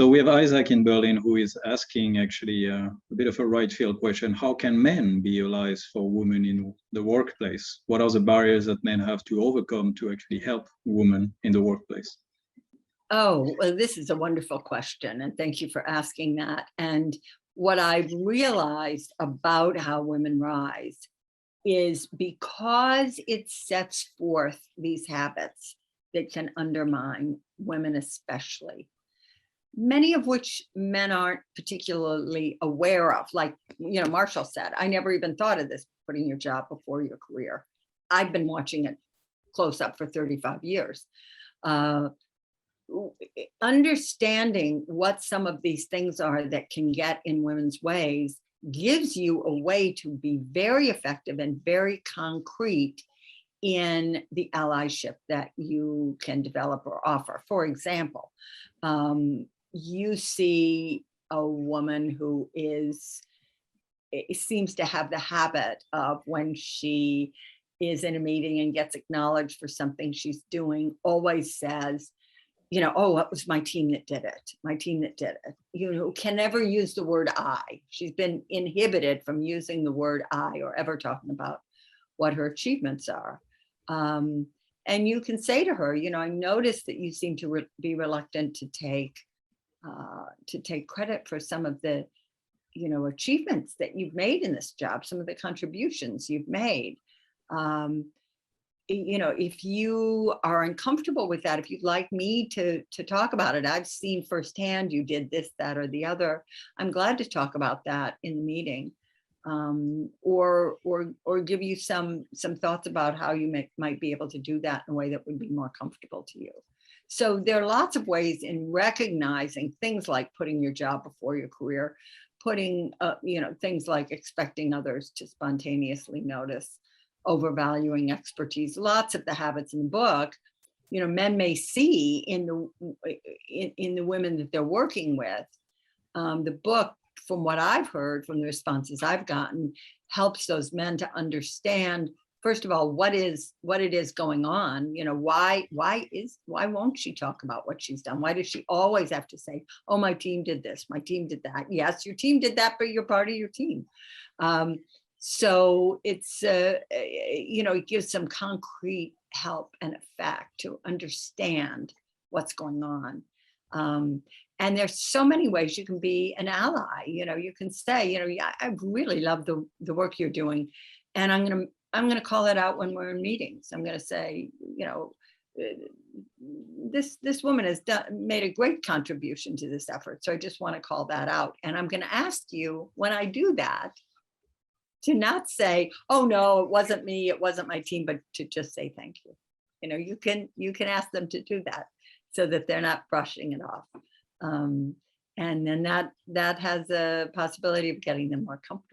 So we have Isaac in Berlin who is asking actually a bit of a right field question. How can men be allies for women in the workplace? What are the barriers that men have to overcome to actually help women in the workplace? Oh, well, this is a wonderful question, and thank you for asking that. And what I've realized about how women rise is because it sets forth these habits that can undermine women especially, many of which men aren't particularly aware of. Like, you know, Marshall said, I never even thought of this, putting your job before your career. I've been watching it close up for 35 years. Understanding what some of these things are that can get in women's ways gives you a way to be very effective and very concrete in the allyship that you can develop or offer. For example, you see a woman who seems to have the habit of, when she is in a meeting and gets acknowledged for something she's doing, always says, you know, oh, it was my team that did it. My team that did it. You know, can never use the word I. She's been inhibited from using the word I or ever talking about what her achievements are. And you can say to her, you know, I noticed that you seem to be reluctant to take credit for some of the, you know, achievements that you've made in this job, some of the contributions you've made. You know, if you are uncomfortable with that, if you'd like me to talk about it, I've seen firsthand you did this, that, or the other. I'm glad to talk about that in the meeting, or give you some thoughts about how you might be able to do that in a way that would be more comfortable to you. So there are lots of ways in recognizing things like putting your job before your career, putting you know, things like expecting others to spontaneously notice, overvaluing expertise. Lots of the habits in the book, you know, men may see in the women that they're working with. The book, from what I've heard from the responses I've gotten, helps those men to understand, first of all, what it is going on. You know, why won't she talk about what she's done? Why does she always have to say, oh, my team did this, my team did that? Yes, your team did that, but you're part of your team. So it's, you know, it gives some concrete help and effect to understand what's going on. And there's so many ways you can be an ally. You know, you can say, you know, yeah, I really love the work you're doing, and I'm going to call it out when we're in meetings. I'm going to say, you know, this woman has made a great contribution to this effort. So I just want to call that out. And I'm going to ask you, when I do that, to not say, oh no, it wasn't me, it wasn't my team, but to just say thank you. You know, you can ask them to do that so that they're not brushing it off. And then that has a possibility of getting them more comfortable.